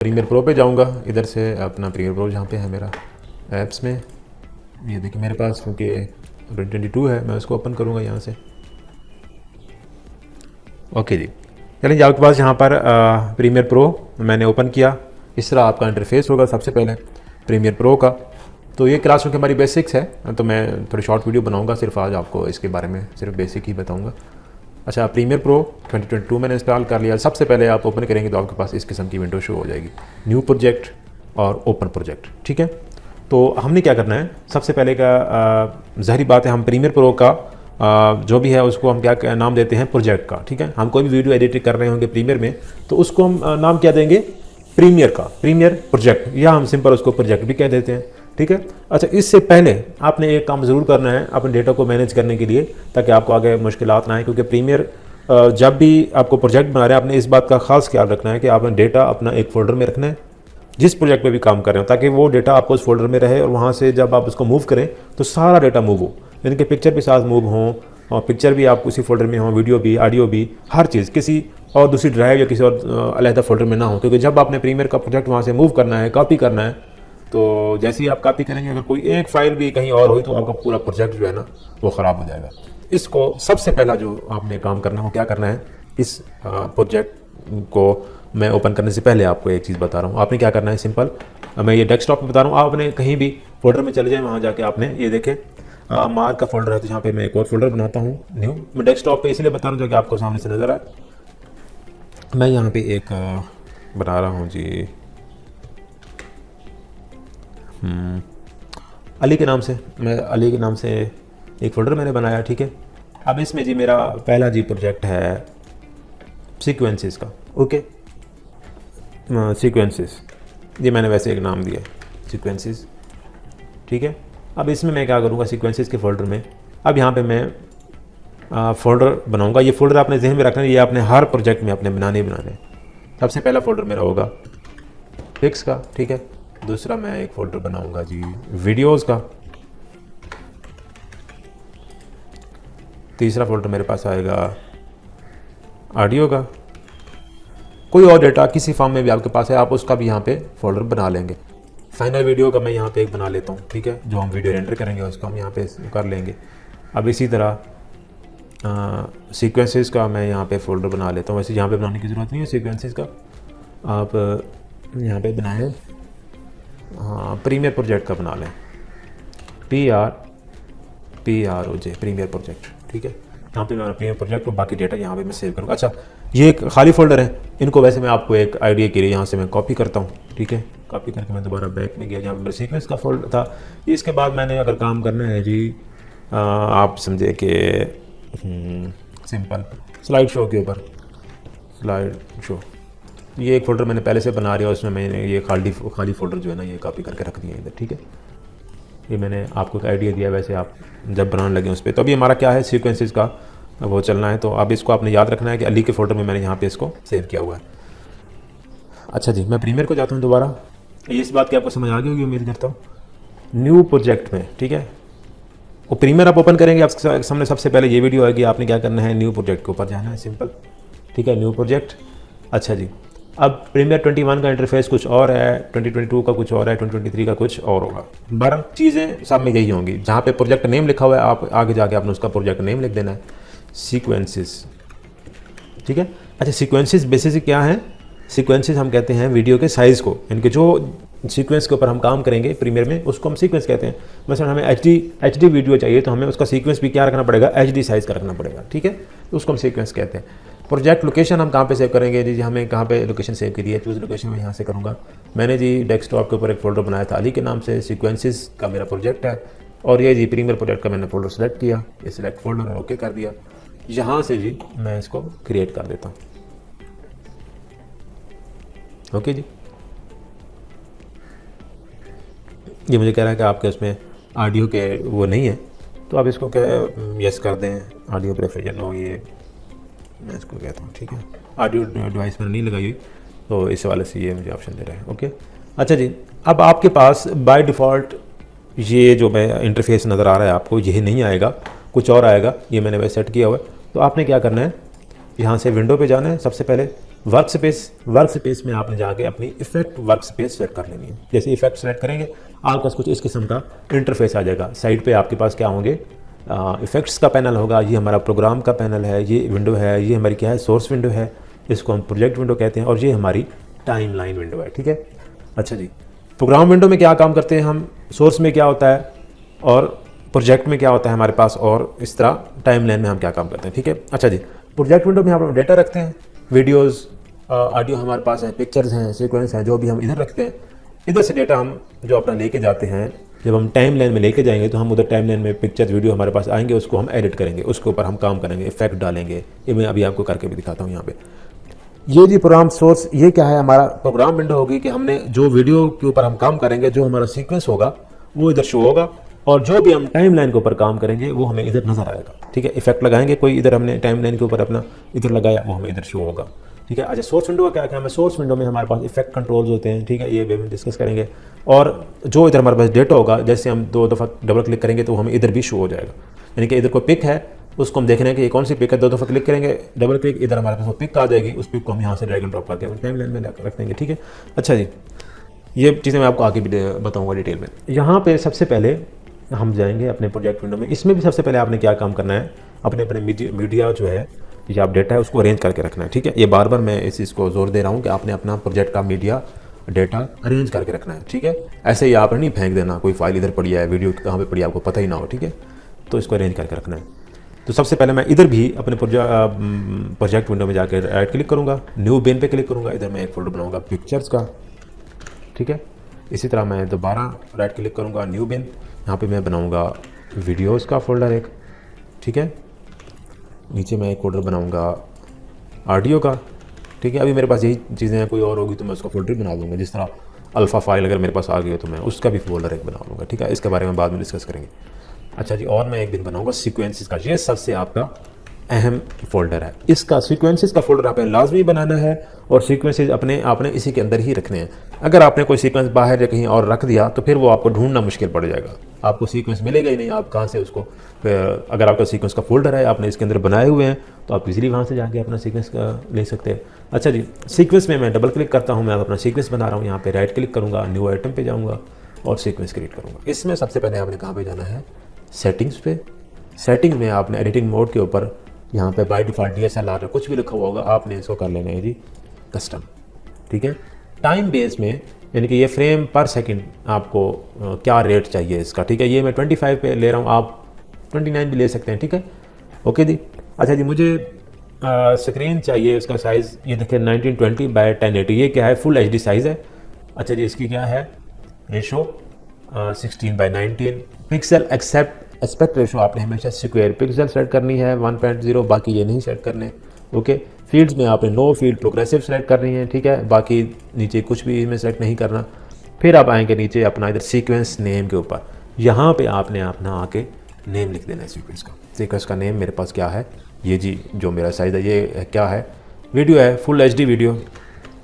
Premiere pro पे जाऊंगा, इधर से अपना प्रीमियर प्रो जहाँ पे है मेरा ऐप्स में, ये देखिए मेरे पास क्योंकि 2022 है, मैं उसको ओपन करूँगा यहाँ से। ओके जी, चलिए जी, आपके पास यहाँ पर प्रीमियर प्रो मैंने ओपन किया। इस तरह आपका इंटरफेस होगा सबसे पहले प्रीमियर प्रो का। तो ये क्लास चूँकि हमारी बेसिक्स है तो मैं थोड़ी शॉर्ट वीडियो बनाऊंगा, सिर्फ आज आपको इसके बारे में सिर्फ बेसिक ही बताऊंगा। अच्छा, प्रीमियर प्रो 2022 मैंने इंस्टॉल कर लिया। सबसे पहले आप ओपन करेंगे तो आपके पास इस किस्म की विंडो शो हो जाएगी, न्यू प्रोजेक्ट और ओपन प्रोजेक्ट। ठीक है, तो हमने क्या करना है, सबसे पहले का ज़ाहिर बात है हम प्रीमियर प्रो का जो भी है उसको हम क्या नाम देते हैं, प्रोजेक्ट का। ठीक है, हम कोई भी वीडियो एडिट कर रहे होंगे प्रीमियर में तो उसको हम नाम क्या देंगे, प्रीमियर का, प्रीमियर प्रोजेक्ट, या हम सिंपल उसको प्रोजेक्ट भी कह देते हैं। ठीक है, अच्छा, इससे पहले आपने एक काम ज़रूर करना है अपने डेटा को मैनेज करने के लिए, ताकि आपको आगे मुश्किलात ना आए। क्योंकि प्रीमियर जब भी आपको प्रोजेक्ट बना रहे हैं, आपने इस बात का खास ख्याल रखना है कि आपने डेटा अपना एक फ़ोल्डर में रखना है जिस प्रोजेक्ट पे भी काम कर रहे हो, ताकि वो डेटा आपको उस फोल्डर में रहे और वहाँ से जब आप उसको मूव करें तो सारा डेटा मूव हो, यानी कि पिक्चर भी साथ मूव हों और पिक्चर भी आप उसी फोल्डर में हो, वीडियो भी, ऑडियो भी, हर चीज़ किसी और दूसरी ड्राइव या किसी और अलहदा फोल्डर में ना हो। क्योंकि जब आपने प्रीमियर का प्रोजेक्ट वहाँ से मूव करना है, कॉपी करना है, तो जैसे ही आप कॉपी करेंगे अगर कोई एक फाइल भी कहीं और हुई तो आपका पूरा प्रोजेक्ट जो है ना वो ख़राब हो जाएगा। इसको सबसे पहला जो आपने काम करना हो, क्या करना है, इस प्रोजेक्ट को मैं ओपन करने से पहले आपको एक चीज़ बता रहा हूँ। आपने क्या करना है, सिंपल, मैं ये डेस्कटॉप में बता रहा हूँ, आपने कहीं भी फोल्डर में चले जाए, वहाँ जाके आपने ये देखें मार्क का फोल्डर है, तो यहाँ पे मैं एक और फोल्डर बनाता हूँ न्यू। मैं डेस्कटॉप पे इसलिए बता रहा हूँ ताकि आपको सामने से नज़र आए। मैं यहाँ पे एक बना रहा हूँ जी अली के नाम से, मैं अली के नाम से एक फ़ोल्डर मैंने बनाया। ठीक है, अब इसमें जी मेरा पहला जी प्रोजेक्ट है सीक्वेंसेस का। ओके, सीक्वेंसेस, ये मैंने वैसे एक नाम दिया सीक्वेंसेस। ठीक है, अब इसमें मैं क्या करूँगा, सीक्वेंसेस के फ़ोल्डर में अब यहाँ पे मैं फ़ोल्डर बनाऊँगा। ये फ़ोल्डर आपने जहन में रखना है, ये आपने हर प्रोजेक्ट में अपने बनाने बनाने। सबसे पहला फ़ोल्डर मेरा होगा पिक्स का। ठीक है, दूसरा मैं एक फ़ोल्डर बनाऊँगा जी वीडियोज़ का। तीसरा फ़ोल्डर मेरे पास आएगा ऑडियो का। कोई और डेटा किसी फॉर्म में भी आपके पास है, आप उसका भी यहाँ पे फ़ोल्डर बना लेंगे। फाइनल वीडियो का मैं यहाँ पे एक बना लेता हूँ। ठीक है, जो हम वीडियो रेंडर करेंगे उसको हम यहाँ पे कर लेंगे। अब इसी तरह सीक्वेंसेस का मैं यहाँ पे फ़ोल्डर बना लेता हूँ। वैसे यहाँ पे बनाने की ज़रूरत नहीं है सीक्वेंसेस का, आप यहाँ पे बनाएं, हाँ, प्रीमियर प्रोजेक्ट का बना लें, PROJ, प्रीमियर प्रोजेक्ट। ठीक है, यहाँ पे मैं प्रीमियर प्रोजेक्ट और बाकी डेटा यहाँ पे मैं सेव करूँगा। अच्छा, ये एक खाली फोल्डर है, इनको वैसे मैं आपको एक आइडिया के लिए यहाँ से मैं कॉपी करता हूँ। ठीक है, कॉपी करके मैं दोबारा बैक में गया, जहाँ पे मेरा सीक्वेंस का फोल्डर था। इसके बाद मैंने अगर काम करना है जी, आप समझे कि सिंपल स्लाइड शो के ऊपर, स्लाइड शो, ये एक फ़ोल्डर मैंने पहले से बना लिया, उसमें मैंने ये खाली फ़ोल्डर जो है ना ये कॉपी करके रख दिया इधर। ठीक है, ये मैंने आपको एक आइडिया दिया, वैसे आप जब बनाने लगे उस पर। तो अभी हमारा क्या है, सीक्वेंसेस का वो चलना है। तो अब इसको आपने याद रखना है कि अली के फ़ोल्डर में मैंने यहाँ पे इसको सेव किया हुआ है। अच्छा जी, मैं प्रीमियर को जाता हूँ दोबारा। इस बात की आपको समझ आ गई होगी उम्मीद करता हूँ। न्यू प्रोजेक्ट में, ठीक है, वो प्रीमियर आप ओपन करेंगे, आपके सामने सबसे पहले ये वीडियो आएगी। आपने क्या करना है, न्यू प्रोजेक्ट के ऊपर जाना है, सिंपल। ठीक है, न्यू प्रोजेक्ट। अच्छा जी, अब प्रीमियर 21 का इंटरफेस कुछ और है, 2022 का कुछ और है, 2023 का कुछ और होगा। 12 चीज़ें सब में यही होंगी। जहाँ पे प्रोजेक्ट नेम लिखा हुआ है, आप आगे जाके आपने उसका प्रोजेक्ट नेम लिख देना है, सीक्वेंसेस। ठीक है, अच्छा, सीक्वेंसेस बेसिस क्या है, सीक्वेंसेस हम कहते हैं वीडियो के साइज़ को, यानी कि जो सीक्वेंस के ऊपर हम काम करेंगे प्रीमियर में उसको हम सीक्वेंस कहते हैं। मसलन हमें HD वीडियो चाहिए तो हमें उसका सीक्वेंस भी क्या रखना पड़ेगा, HD साइज़ का रखना पड़ेगा। ठीक है, तो उसको हम सीक्वेंस कहते हैं। प्रोजेक्ट लोकेशन हम कहाँ पे सेव करेंगे जी, हमें कहाँ पे लोकेशन सेव करी है, चूज़ लोकेशन मैं यहाँ से करूँगा। मैंने जी डेस्कटॉप के ऊपर एक फ़ोल्डर बनाया था अली के नाम से, सीक्वेंसेस का मेरा प्रोजेक्ट है, और ये जी प्रीमियर प्रोजेक्ट का मैंने फ़ोल्डर सेलेक्ट किया, ये सिलेक्ट फ़ोल्डर ओके कर दिया। यहाँ से जी मैं इसको क्रिएट कर देता हूँ। ओके जी, ये मुझे कह रहा है कि आपके उसमें ऑडियो के वो नहीं है, तो आप इसको क्या यस कर दें, ऑडियो प्रेफरेंस हो, ये मैं इसको कहता हूँ। ठीक है, ऑडियो डिवाइस मैंने नहीं लगाई हुई, तो इस वाले से ये मुझे ऑप्शन दे रहा है। ओके, अच्छा जी, अब आपके पास बाय डिफ़ॉल्ट ये जो मैं इंटरफेस नज़र आ रहा है आपको, यही नहीं आएगा, कुछ और आएगा। ये मैंने वैसे सेट किया हुआ है। तो आपने क्या करना है, यहाँ से विंडो पे जाना है, सबसे पहले वर्क स्पेस में आपने जाके अपनी इफेक्ट वर्क स्पेस सेट कर लेनी है। जैसे इफेक्ट सेलेक्ट करेंगे आपके पास कुछ इस किस्म का इंटरफेस आ जाएगा। साइड पे आपके पास क्या होंगे, इफेक्ट्स का पैनल होगा, ये हमारा प्रोग्राम का पैनल है, ये विंडो है, ये हमारी क्या है, सोर्स विंडो है, इसको हम प्रोजेक्ट विंडो कहते हैं, और ये हमारी टाइम लाइन विंडो है। ठीक है, अच्छा जी, प्रोग्राम विंडो में क्या काम करते हैं हम, सोर्स में क्या होता है और प्रोजेक्ट में क्या होता है हमारे पास, और इस तरह टाइम लाइन में हम क्या काम करते हैं। ठीक है, अच्छा जी, प्रोजेक्ट विंडो में हम डेटा रखते हैं, वीडियोस, ऑडियो हमारे पास है, पिक्चर्स हैं, सीक्वेंस हैं, जो भी हम इधर रखते हैं। इधर से डेटा हम जो अपना लेके जाते हैं, जब हम टाइम लाइन में लेके जाएंगे तो हम उधर टाइम लाइन में पिक्चर्स वीडियो हमारे पास आएंगे, उसको हम एडिट करेंगे, उसके ऊपर हम काम करेंगे, इफेक्ट डालेंगे। ये मैं अभी आपको करके भी दिखाता हूँ यहाँ पे। ये जी प्रोग्राम सोर्स, ये क्या है, हमारा प्रोग्राम विंडो होगी कि हमने जो वीडियो के ऊपर हम काम करेंगे, जो हमारा सीक्वेंस होगा वो इधर शो होगा, और जो भी हम टाइम लाइन के ऊपर काम करेंगे वो हमें इधर नजर आएगा। ठीक है, इफेक्ट लगाएंगे कोई, इधर हमने टाइम लाइन के ऊपर अपना इधर लगाया, वो हमें इधर शो होगा। ठीक है, अच्छा, सोर्स विंडो का क्या है, सोर्स विंडो में हमारे पास इफेक्ट कंट्रोल्स होते हैं। ठीक है, ये भी हम डिस्कस करेंगे। और जो इधर हमारे पास डेटा होगा, जैसे हम 2 दफ़ा डबल क्लिक करेंगे तो हमें इधर भी शो हो जाएगा। यानी कि इधर कोई पिक है, उसको हम देखने हैं कि ये कौन सी पिक है, 2 दफ़ा क्लिक करेंगे, डबल क्लिक, इधर हमारे पास वो पिक आ जाएगी, उस पिक को हम यहाँ से ड्रैग एंड ड्रॉप करके टाइम लाइन में रख देंगे। ठीक है, अच्छा जी, ये चीज़ें मैं आपको आगे भी बताऊँगा डिटेल में। यहाँ पे सबसे पहले हम जाएंगे अपने प्रोजेक्ट विंडो में। इसमें भी सबसे पहले आपने क्या काम करना है, अपने अपने मीडिया जो है, ये आप डेटा है उसको अरेंज करके रखना है। ठीक है, ये बार बार मैं इस चीज़ को जोर दे रहा हूँ कि आपने अपना प्रोजेक्ट का मीडिया डेटा अरेंज करके रखना है। ठीक है, ऐसे ही आपने नहीं फेंक देना, कोई फाइल इधर पड़ी है, वीडियो कहाँ पे पड़ी है आपको पता ही ना हो। ठीक है, तो इसको अरेंज करके रखना है। तो सबसे पहले मैं इधर भी अपने प्रोजेक्ट विंडो में जाकर राइट क्लिक करूँगा, न्यू बिन पे क्लिक करूँगा, इधर मैं एक फोल्डर बनाऊँगा पिक्चर्स का। ठीक है, इसी तरह मैं दोबारा राइट क्लिक करूँगा, न्यू बिन, यहाँ पे मैं बनाऊँगा वीडियोस का फोल्डर एक। ठीक है, नीचे मैं एक फोल्डर बनाऊँगा ऑडियो का। ठीक है, अभी मेरे पास यही चीज़ें हैं, कोई और होगी तो मैं उसका फोल्डर बना दूँगा। जिस तरह अल्फ़ा फाइल अगर मेरे पास आ गई हो तो मैं उसका भी फोल्डर एक बना लूँगा। ठीक है, इसके बारे में बाद में डिस्कस करेंगे। अच्छा जी, और मैं एक दिन बनाऊँगा सीक्वेंसेस का, ये सबसे आपका अहम फोल्डर है। इसका सीक्वेंसेस का फोल्डर आपने लाजमी बनाना है, और सीक्वेंसेस अपने आपने इसी के अंदर ही रखने हैं। अगर आपने कोई सीक्वेंस बाहर या कहीं और रख दिया तो फिर वो आपको ढूंढना मुश्किल पड़ जाएगा, आपको सीक्वेंस मिलेगा ही नहीं, आप कहाँ से उसको, अगर आपका सीक्वेंस का फोल्डर है, आपने इसके अंदर बनाए हुए हैं, तो आप इजीली वहाँ से जाके अपना सीक्वेंस ले सकते हैं। अच्छा जी, सीक्वेंस में मैं डबल क्लिक करता हूँ, मैं अपना सीक्वेंस बना रहा हूँ, यहाँ पे राइट क्लिक करूँगा, न्यू आइटम पे जाऊँगा और सीक्वेंस क्रिएट करूँगा। इसमें सबसे पहले आपने कहाँ पे जाना है, सेटिंग्स पे। सेटिंग में आपने एडिटिंग मोड के ऊपर यहाँ पे बाय डिफ़ॉल्ट DSLR कुछ भी लिखा हुआ होगा, आपने इसको कर लेना है जी कस्टम। ठीक है, टाइम बेस में, यानी कि ये फ्रेम पर सेकंड आपको क्या रेट चाहिए इसका। ठीक है, ये मैं 25 पे ले रहा हूँ, आप 29 भी ले सकते हैं। ठीक है, ओके जी। अच्छा जी, मुझे स्क्रीन चाहिए, उसका साइज़ ये देखिए 1920 बाय 1080, ये क्या है, फुल HD साइज़ है। अच्छा जी, इसकी क्या है रेशो, 16:19। पिक्सल एस्पेक्ट रेशो आपने हमेशा स्क्वायर पिक्सल सेट करनी है 1.0, बाकी ये नहीं सेट करने। ओके, फील्ड्स में आपने नो फील्ड प्रोग्रेसिव सेलेक्ट करनी है। ठीक है, बाकी नीचे कुछ भी इसमें सेलेक्ट नहीं करना। फिर आप आएंगे नीचे अपना इधर सीक्वेंस नेम के ऊपर, यहाँ पे आपने अपना आके नेम लिख देना है सीक्वेंस का। सीक्वेंस का नेम मेरे पास क्या है, ये जी जो मेरा साइज़ है, ये क्या है, वीडियो है, full HD video,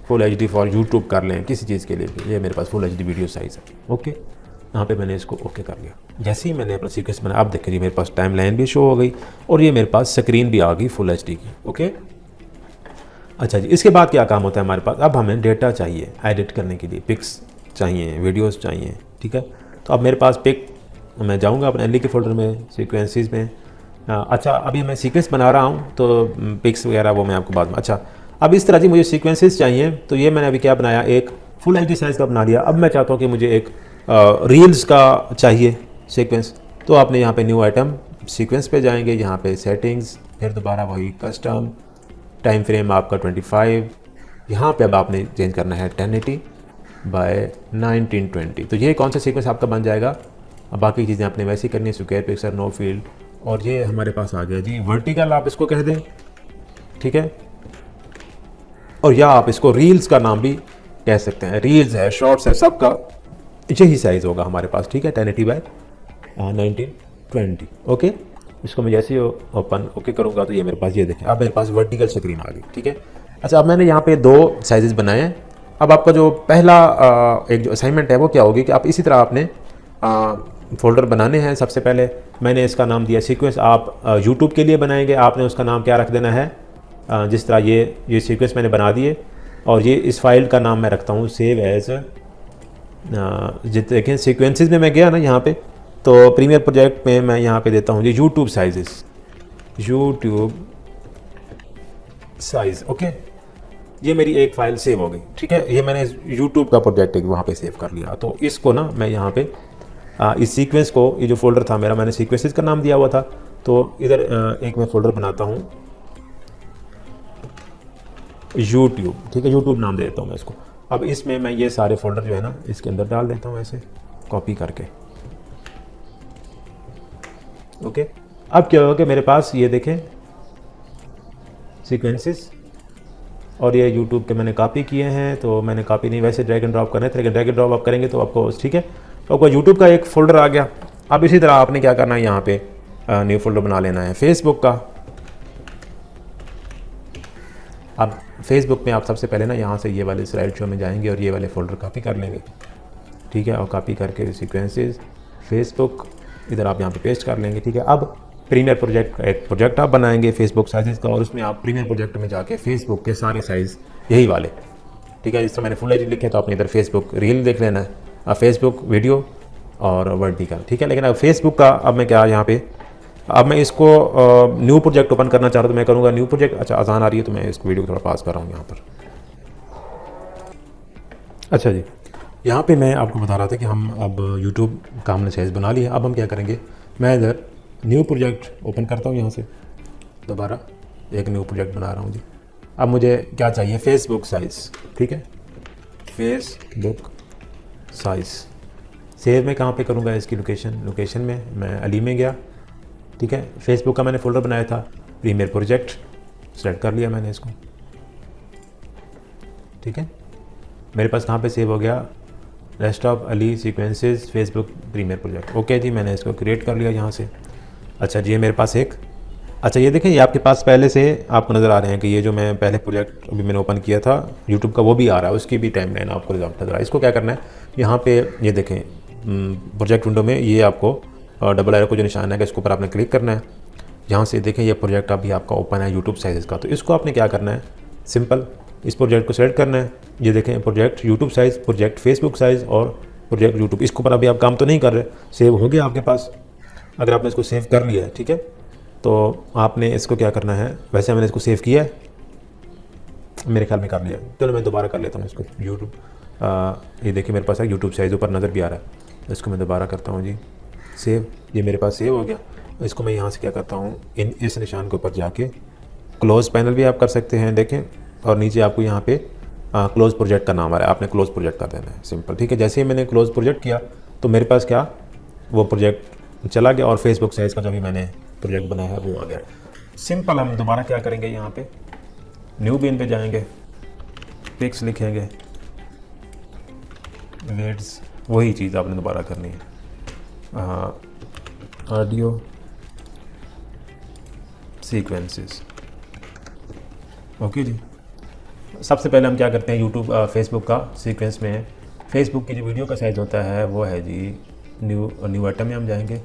full HD for YouTube कर लें किसी चीज़ के लिए भी, ये मेरे पास फुल HD वीडियो साइज़ है। ओके, यहाँ पे मैंने इसको ओके कर लिया। जैसे ही मैंने अपना सीक्वेंस बनाया, आप देखिए मेरे पास टाइम लाइन भी शो हो गई, और ये मेरे पास स्क्रीन भी आ गई फुल HD की। ओके, अच्छा जी, इसके बाद क्या काम होता है हमारे पास, अब हमें डेटा चाहिए एडिट करने के लिए, पिक्स चाहिए, वीडियोस चाहिए। ठीक है, तो अब मेरे पास पिक, मैं जाऊँगा अपने LE के फोल्डर में, सीक्वेंसेस में। अच्छा, अभी मैं सीक्वेंस बना रहा हूँ तो पिक्स वगैरह वो मैं आपको बाद में। अच्छा, अब इस तरह जी मुझे सीक्वेंसेस चाहिए, तो ये मैंने अभी क्या बनाया, एक फुल HD साइज़ का बना दिया। अब मैं चाहता हूँ कि मुझे एक रील्स का चाहिए सीक्वेंस, तो आपने यहाँ पे न्यू आइटम सीक्वेंस पे जाएंगे, यहाँ पे सेटिंग्स, फिर दोबारा वही कस्टम, टाइम फ्रेम आपका 25, यहाँ पे अब आपने चेंज करना है 1080 बाय 1920। तो ये कौन सा सीक्वेंस आपका बन जाएगा। अब बाकी चीज़ें आपने वैसे ही करनी है, स्क्वायर पिक्सल, नो फील्ड, और ये हमारे पास आ गया जी वर्टिकल, आप इसको कह दें। ठीक है, और या आप इसको रील्स का नाम भी कह सकते हैं, रील्स है, शॉर्ट्स है, सबका यही साइज़ होगा हमारे पास। ठीक है, 1080 बाय 1920। ओके, इसको मैं जैसे ही ओपन ओके करूँगा तो ये मेरे पास, ये देखें अब मेरे पास वर्टिकल स्क्रीन आ गई। ठीक है, अच्छा, अब मैंने यहाँ पे 2 साइजेस बनाए हैं। अब आपका जो पहला एक जो असाइनमेंट है वो क्या होगी कि आप इसी तरह आपने फोल्डर बनाने हैं। सबसे पहले मैंने इसका नाम दिया सीक्वेंस, आप यूट्यूब के लिए बनाएंगे, आपने उसका नाम क्या रख देना है, जिस तरह ये सीक्वेंस मैंने बना दिए और ये इस फाइल का नाम मैं रखता हूँ सेव एज। देखें सीक्वेंसेस में मैं गया ना यहाँ पे, तो प्रीमियर प्रोजेक्ट में मैं यहाँ पे देता हूँ जी YouTube sizes, YouTube size. Okay, ये मेरी एक फ़ाइल सेव हो गई, ठीक है। ये मैंने यूट्यूब का प्रोजेक्ट एक वहाँ पे सेव कर लिया। तो इसको ना मैं यहाँ पे इस सीक्वेंस को, ये जो फोल्डर था मेरा, मैंने सीक्वेंसेस का नाम दिया हुआ था, तो इधर एक मैं फ़ोल्डर बनाता हूँ यूट्यूब, ठीक है, यूट्यूब नाम दे देता हूँ मैं इसको। अब इसमें मैं ये सारे फोल्डर जो है ना इसके अंदर डाल देता हूँ ऐसे कॉपी करके। ओके, अब क्या होगा कि मेरे पास ये देखें सीक्वेंसेस और ये यूट्यूब के मैंने कॉपी किए हैं। तो मैंने कॉपी नहीं, वैसे ड्रैग एंड ड्रॉप करना है, ड्रैग एंड ड्रॉप आप करेंगे तो आपको ठीक है, तो आपको यूट्यूब का एक फ़ोल्डर आ गया। अब इसी तरह आपने क्या करना है, यहाँ पे न्यू फोल्डर बना लेना है फेसबुक का। अब फेसबुक में आप सबसे पहले ना यहाँ से ये वाले स्लाइड शो में जाएंगे और ये वाले फ़ोल्डर कॉपी कर लेंगे, ठीक है, और कॉपी करके सीक्वेंसेस फेसबुक इधर आप यहाँ पे पेस्ट कर लेंगे, ठीक है। अब प्रीमियर प्रोजेक्ट का एक प्रोजेक्ट आप बनाएंगे फेसबुक साइज़ का, और उसमें आप प्रीमियर प्रोजेक्ट में जाके फेसबुक के सारे साइज़ यही वाले, ठीक है। जिस तरह मैंने फुल एच डी लिखे तो आपने इधर फेसबुक रील देख लेना है, फेसबुक वीडियो और वर्टिकल, ठीक है। लेकिन अब फेसबुक का अब मैं क्या यहाँ पे, अब मैं इसको न्यू प्रोजेक्ट ओपन करना चाह रहा हूँ तो मैं करूँगा न्यू प्रोजेक्ट। अच्छा, आसान आ रही है तो मैं इसको वीडियो को थोड़ा पास कर रहा हूँ यहाँ पर। अच्छा जी, यहाँ पे मैं आपको बता रहा था कि हम अब यूट्यूब का हमने साइज़ बना लिया। अब हम क्या करेंगे, मैं इधर न्यू प्रोजेक्ट ओपन करता हूँ यहाँ से, दोबारा एक न्यू प्रोजेक्ट बना रहा हूँ जी। अब मुझे क्या चाहिए, फेसबुक साइज़, ठीक है, फेसबुक साइज़। सेव में कहाँ पे करूँगा इसकी लोकेशन में मैं अली में गया, ठीक है। फेसबुक का मैंने फ़ोल्डर बनाया था प्रीमियर प्रोजेक्ट, सेलेक्ट कर लिया मैंने इसको, ठीक है। मेरे पास कहाँ पे सेव हो गया, डेस्कटॉप अली sequences Facebook Premiere project. Okay जी, मैंने इसको क्रिएट कर लिया यहाँ से। अच्छा जी, ये मेरे पास एक, अच्छा ये देखें, ये आपके पास पहले से आपको नज़र आ रहे हैं कि ये जो मैं पहले प्रोजेक्ट अभी मैंने ओपन किया था यूट्यूब का वो भी आ रहा है, उसकी भी टाइमलाइन आपको रिजल्ट नज़र आ रहा है। इसको क्या करना है, यहाँ पे ये देखें प्रोजेक्ट विंडो में ये आपको डबल एरो को जो निशान है इसके ऊपर आपने क्लिक करना है। यहाँ से देखें ये प्रोजेक्ट अभी आपका ओपन है यूट्यूब साइज़ का, तो इसको आपने क्या करना है, सिंपल इस प्रोजेक्ट को सेलेक्ट करना है। ये देखें project YouTube size, project Facebook size और प्रोजेक्ट यूट्यूब, इसके ऊपर अभी आप काम तो नहीं कर रहे, सेव हो गया आपके पास। अगर आपने इसको सेव कर लिया है, ठीक है, तो आपने इसको क्या करना है, वैसे मैंने इसको सेव किया है, मेरे ख्याल में कर लिया, चलो मैं दोबारा कर लेता हूँ इसको यूट्यूब। ये देखिए मेरे पास है यूट्यूब साइज़ ऊपर नज़र भी आ रहा है, इसको मैं दोबारा करता हूँ जी सेव। ये मेरे पास सेव हो गया। इसको मैं यहाँ से क्या करता हूँ, इस निशान के ऊपर जाके क्लोज़ पैनल भी आप कर सकते हैं, देखें, और नीचे आपको यहाँ पे क्लोज़ प्रोजेक्ट का नाम आ रहा है, आपने क्लोज़ प्रोजेक्ट का देना है, सिंपल, ठीक है। जैसे ही मैंने क्लोज़ प्रोजेक्ट किया तो मेरे पास क्या, वो प्रोजेक्ट चला गया और फेसबुक साइज़ का जो भी मैंने प्रोजेक्ट बनाया है वो आ गया। सिंपल, हम दोबारा क्या करेंगे, यहाँ पे न्यू बीन पे जाएंगे, पिक्स लिखेंगे, वेट्स, वही चीज़ आपने दोबारा करनी है, ऑडियो सीक्वेंसेस। ओके जी, सबसे पहले हम क्या करते हैं, यूट्यूब फेसबुक का सीक्वेंस में है, फेसबुक की जो वीडियो का साइज़ होता है वो है जी न्यू आइटम में हम जाएंगे,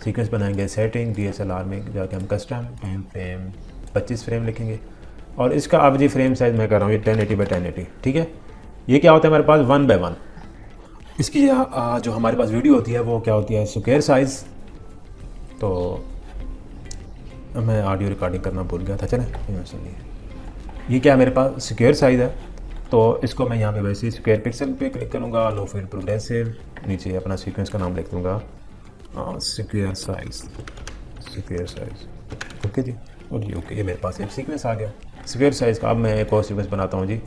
सीक्वेंस बनाएंगे, सेटिंग DSLR में जाके हम कस्टम टाइम फ्रेम 25 फ्रेम लिखेंगे, और इसका अब जी फ्रेम साइज़ मैं कर रहा हूँ ये 1080x1080, ठीक है। ये क्या होता है हमारे पास 1:1। इसकी जो हमारे पास वीडियो होती है वो क्या होती है, स्क्वायर साइज़। तो मैं ऑडियो रिकॉर्डिंग करना भूल गया था, चलें सुनिए, ये क्या है मेरे पास स्क्वायर साइज़ है, तो इसको मैं यहाँ पे वैसे ही स्क्वायर पिक्सल पे क्लिक करूँगा, लो फील्ड प्रोग्रेसिव, नीचे अपना सीक्वेंस का नाम लिख दूँगा स्क्वायर साइज़, ओके जी, और जी ओके, ये मेरे पास एक सीक्वेंस आ गया स्क्वायर साइज़ का। अब मैं एक और सीक्वेंस बनाता हूँ जी,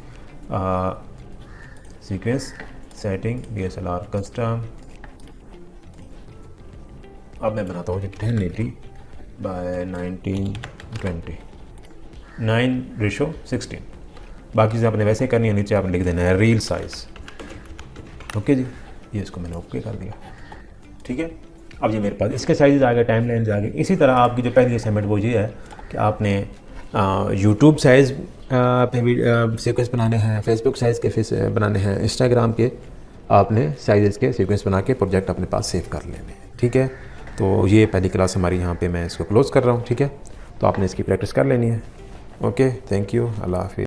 सीक्वेंस सेटिंग DSLR कस्टम, अब मैं बनाता हूँ जी 1080x1920 9:16। बाकी से आपने वैसे करनी है, नीचे आपने लिख देना है रील साइज़, ओके जी, ये इसको मैंने ओके कर दिया, ठीक है। अब ये मेरे पास इसके साइज़ आ गए, टाइम लाइन आ गए। इसी तरह आपकी जो पहली असाइनमेंट वो ये है कि आपने यूट्यूब साइज़ पे सीक्वेंस बनाने हैं, फेसबुक साइज़ के बनाने हैं, इंस्टाग्राम के आपने साइज़ के सीक्वेंस बना के प्रोजेक्ट अपने पास सेव कर लेने हैं, ठीक है। तो ये पहली क्लास हमारी यहाँ पे मैं इसको क्लोज़ कर रहा हूँ, ठीक है। तो आपने इसकी प्रैक्टिस कर लेनी है। ओके, थैंक यू, अल्लाह हाफिज़।